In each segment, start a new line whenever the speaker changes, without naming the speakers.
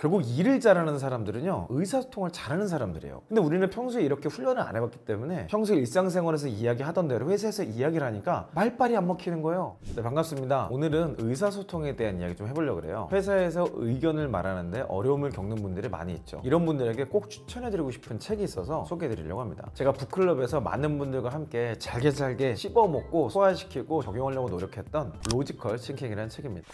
결국 일을 잘하는 사람들은요, 의사소통을 잘하는 사람들이에요. 근데 우리는 평소에 이렇게 훈련을 안 해봤기 때문에 평소에 일상생활에서 이야기하던 대로 회사에서 이야기를 하니까 말빨이 안 먹히는 거예요. 네, 반갑습니다. 오늘은 의사소통에 대한 이야기 좀 해보려고 그래요. 회사에서 의견을 말하는데 어려움을 겪는 분들이 많이 있죠. 이런 분들에게 꼭 추천해드리고 싶은 책이 있어서 소개해드리려고 합니다. 제가 북클럽에서 많은 분들과 함께 잘게 씹어먹고 소화시키고 적용하려고 노력했던 로지컬 싱킹이라는 책입니다.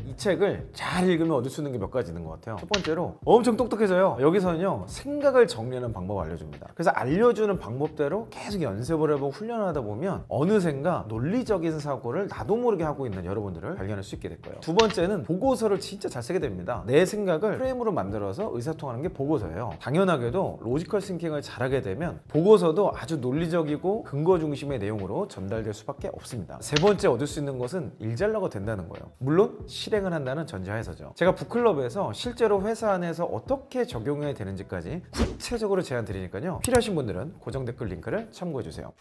이 책을 잘 읽으면 얻을 수 있는 게 몇 가지 있는 것 같아요. 첫 번째로 엄청 똑똑해져요. 여기서는요, 생각을 정리하는 방법을 알려줍니다. 그래서 알려주는 방법대로 계속 연습을 해보고 훈련하다 보면 어느샌가 논리적인 사고를 나도 모르게 하고 있는 여러분들을 발견할 수 있게 될 거예요. 두 번째는 보고서를 진짜 잘 쓰게 됩니다. 내 생각을 프레임으로 만들어서 의사소통하는 게 보고서예요. 당연하게도 로지컬 싱킹을 잘하게 되면 보고서도 아주 논리적이고 근거 중심의 내용으로 전달될 수밖에 없습니다. 세 번째 얻을 수 있는 것은 일 잘나가 된다는 거예요. 물론 실행을 한다는 전제하에서죠. 제가 북클럽에서 실제로 회사 안에서 어떻게 적용해야 되는지까지 구체적으로 제안 드리니까요, 필요하신 분들은 고정 댓글 링크를 참고해 주세요.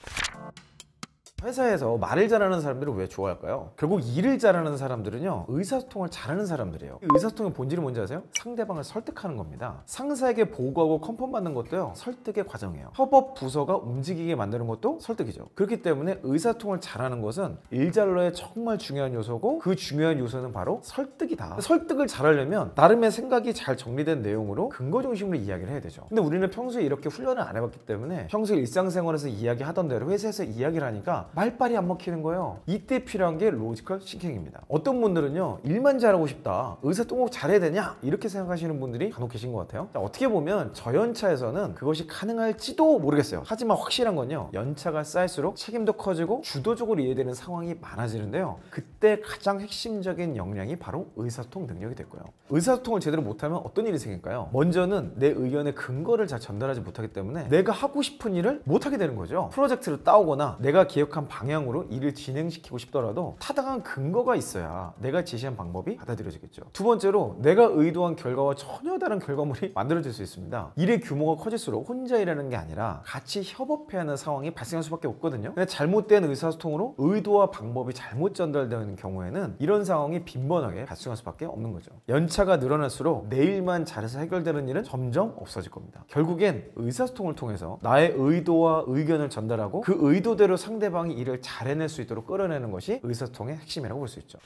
회사에서 말을 잘하는 사람들은 왜 좋아할까요? 결국 일을 잘하는 사람들은요, 의사소통을 잘하는 사람들이에요. 의사소통의 본질이 뭔지 아세요? 상대방을 설득하는 겁니다. 상사에게 보고하고 컨펌 받는 것도요, 설득의 과정이에요. 협업 부서가 움직이게 만드는 것도 설득이죠. 그렇기 때문에 의사소통을 잘하는 것은 일잘러의 정말 중요한 요소고, 그 중요한 요소는 바로 설득이다. 설득을 잘하려면 나름의 생각이 잘 정리된 내용으로 근거 중심으로 이야기를 해야 되죠. 근데 우리는 평소에 이렇게 훈련을 안 해봤기 때문에 평소에 일상생활에서 이야기하던 대로 회사에서 이야기를 하니까 말빨이 안 먹히는 거예요. 이때 필요한 게 로지컬 싱킹입니다. 어떤 분들은요, 일만 잘하고 싶다, 의사소통 꼭 잘해야 되냐, 이렇게 생각하시는 분들이 간혹 계신 것 같아요. 자, 어떻게 보면 저 연차에서는 그것이 가능할지도 모르겠어요. 하지만 확실한 건요, 연차가 쌓일수록 책임도 커지고 주도적으로 이해되는 상황이 많아지는데요, 그때 가장 핵심적인 역량이 바로 의사소통 능력이 될 거예요. 의사소통을 제대로 못하면 어떤 일이 생길까요? 먼저는 내 의견의 근거를 잘 전달하지 못하기 때문에 내가 하고 싶은 일을 못하게 되는 거죠. 프로젝트를 따오거나 내가 기획한 방향으로 일을 진행시키고 싶더라도 타당한 근거가 있어야 내가 제시한 방법이 받아들여지겠죠. 두 번째로, 내가 의도한 결과와 전혀 다른 결과물이 만들어질 수 있습니다. 일의 규모가 커질수록 혼자 일하는 게 아니라 같이 협업해야 하는 상황이 발생할 수밖에 없거든요. 근데 잘못된 의사소통으로 의도와 방법이 잘못 전달되는 경우에는 이런 상황이 빈번하게 발생할 수밖에 없는 거죠. 연차가 늘어날수록 내 일만 잘해서 해결되는 일은 점점 없어질 겁니다. 결국엔 의사소통을 통해서 나의 의도와 의견을 전달하고 그 의도대로 상대방이 일을 잘 해낼 수 있도록 끌어내는 것이 의사소통의 핵심이라고 볼 수 있죠.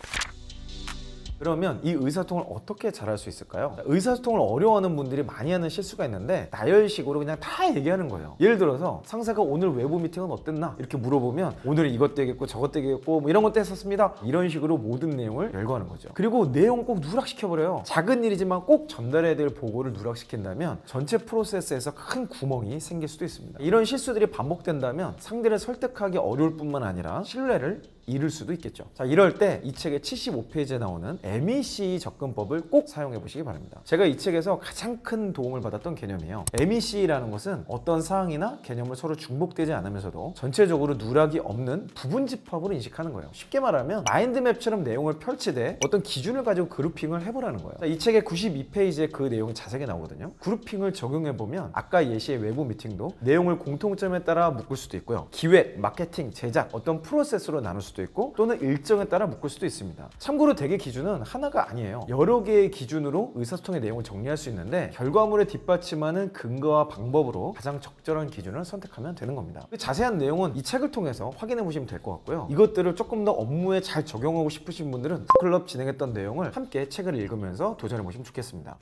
그러면 이 의사소통을 어떻게 잘할 수 있을까요? 의사소통을 어려워하는 분들이 많이 하는 실수가 있는데, 나열식으로 그냥 다 얘기하는 거예요. 예를 들어서 상사가 오늘 외부 미팅은 어땠나? 이렇게 물어보면 오늘은 이것도 얘기했고 저것도 얘기했고 뭐 이런 것도 했었습니다, 이런 식으로 모든 내용을 열거하는 거죠. 그리고 내용 꼭 누락시켜버려요. 작은 일이지만 꼭 전달해야 될 보고를 누락시킨다면 전체 프로세스에서 큰 구멍이 생길 수도 있습니다. 이런 실수들이 반복된다면 상대를 설득하기 어려울 뿐만 아니라 신뢰를 잃을 수도 있겠죠. 자, 이럴 때 이 책의 75페이지에 나오는 MEC 접근법을 꼭 사용해 보시기 바랍니다. 제가 이 책에서 가장 큰 도움을 받았던 개념이에요. MEC라는 것은 어떤 사항이나 개념을 서로 중복되지 않으면서도 전체적으로 누락이 없는 부분 집합으로 인식하는 거예요. 쉽게 말하면 마인드맵처럼 내용을 펼치되 어떤 기준을 가지고 그룹핑을 해보라는 거예요. 자, 이 책의 92페이지에 그 내용이 자세하게 나오거든요. 그룹핑을 적용해 보면 아까 예시의 외부 미팅도 내용을 공통점에 따라 묶을 수도 있고요, 기획, 마케팅, 제작, 어떤 프로세스로 나눌 수도 있고, 또는 일정에 따라 묶을 수도 있습니다. 참고로 대개 기준은 하나가 아니에요. 여러 개의 기준으로 의사소통의 내용을 정리할 수 있는데, 결과물에 뒷받침하는 근거와 방법으로 가장 적절한 기준을 선택하면 되는 겁니다. 자세한 내용은 이 책을 통해서 확인해 보시면 될 것 같고요, 이것들을 조금 더 업무에 잘 적용하고 싶으신 분들은 북클럽 진행했던 내용을 함께 책을 읽으면서 도전해 보시면 좋겠습니다.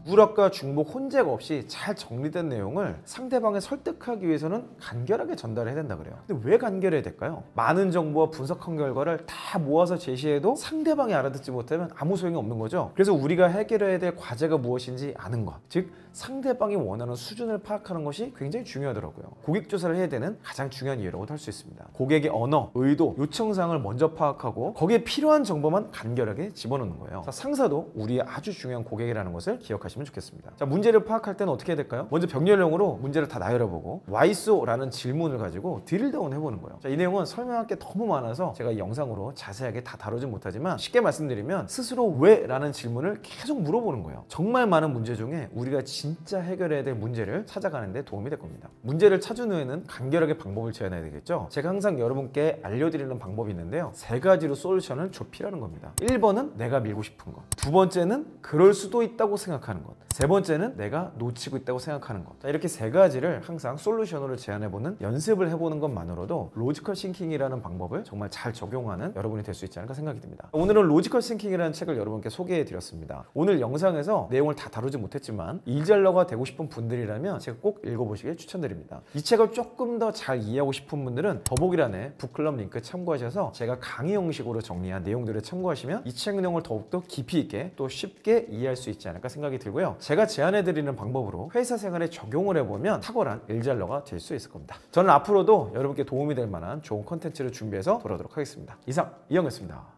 누락과 중복, 혼재가 없이 잘 정리된 내용을 상대방을 설득하기 위해서는 간결하게 전달해야 된다 그래요. 근데 왜 간결해야 될까요? 많은 정보와 분석한 결과를 다 모아서 제시해도 상대방이 알아듣지 못하면 아무 소용이 없는 거죠. 그래서 우리가 해결해야 될 과제가 무엇인지 아는 것, 즉 상대방이 원하는 수준을 파악하는 것이 굉장히 중요하더라고요. 고객 조사를 해야 되는 가장 중요한 이유라고도 할 수 있습니다. 고객의 언어, 의도, 요청사항을 먼저 파악하고 거기에 필요한 정보만 간결하게 집어넣는 거예요. 상사도 우리의 아주 중요한 고객이라는 것을 기억하시면 좋겠습니다. 자, 문제를 파악할 때는 어떻게 해야 될까요? 먼저 병렬형으로 문제를 다 나열해보고 Why so? 라는 질문을 가지고 드릴다운 해보는 거예요. 자, 이 내용은 설명할 게 너무 많아서 제가 이 영상으로 자세하게 다 다루진 못하지만, 쉽게 말씀드리면 스스로 왜? 라는 질문을 계속 물어보는 거예요. 정말 많은 문제 중에 우리가 진짜 해결해야 될 문제를 찾아가는 데 도움이 될 겁니다. 문제를 찾은 후에는 간결하게 방법을 제안해야 되겠죠. 제가 항상 여러분께 알려드리는 방법이 있는데요. 세 가지로 솔루션을 좁히라는 겁니다. 1번은 내가 밀고 싶은 것, 두 번째는 그럴 수도 있다고 생각하는 것, 세 번째는 내가 놓치고 있다고 생각하는 것. 자, 이렇게 세 가지를 항상 솔루션으로 제안해보는 연습을 해보는 것만으로도 로지컬 싱킹이라는 방법을 정말 잘 적용하는 여러분이 될 수 있지 않을까 생각이 듭니다. 오늘은 로지컬 싱킹이라는 책을 여러분께 소개해드렸습니다. 오늘 영상에서 내용을 다 다루지 못했지만 일잘러가 되고 싶은 분들이라면 제가 꼭 읽어보시길 추천드립니다. 이 책을 조금 더 잘 이해하고 싶은 분들은 더보기란에 북클럽 링크 참고하셔서 제가 강의 형식으로 정리한 내용들을 참고하시면 이 책 내용을 더욱더 깊이 있게 또 쉽게 이해할 수 있지 않을까 생각이 들고요. 제가 제안해드리는 방법으로 회사 생활에 적용을 해보면 탁월한 일잘러가 될 수 있을 겁니다. 저는 앞으로도 여러분께 도움이 될 만한 좋은 컨텐츠를 준비해서 돌아오도록 하겠습니다. 이상 이영이었습니다.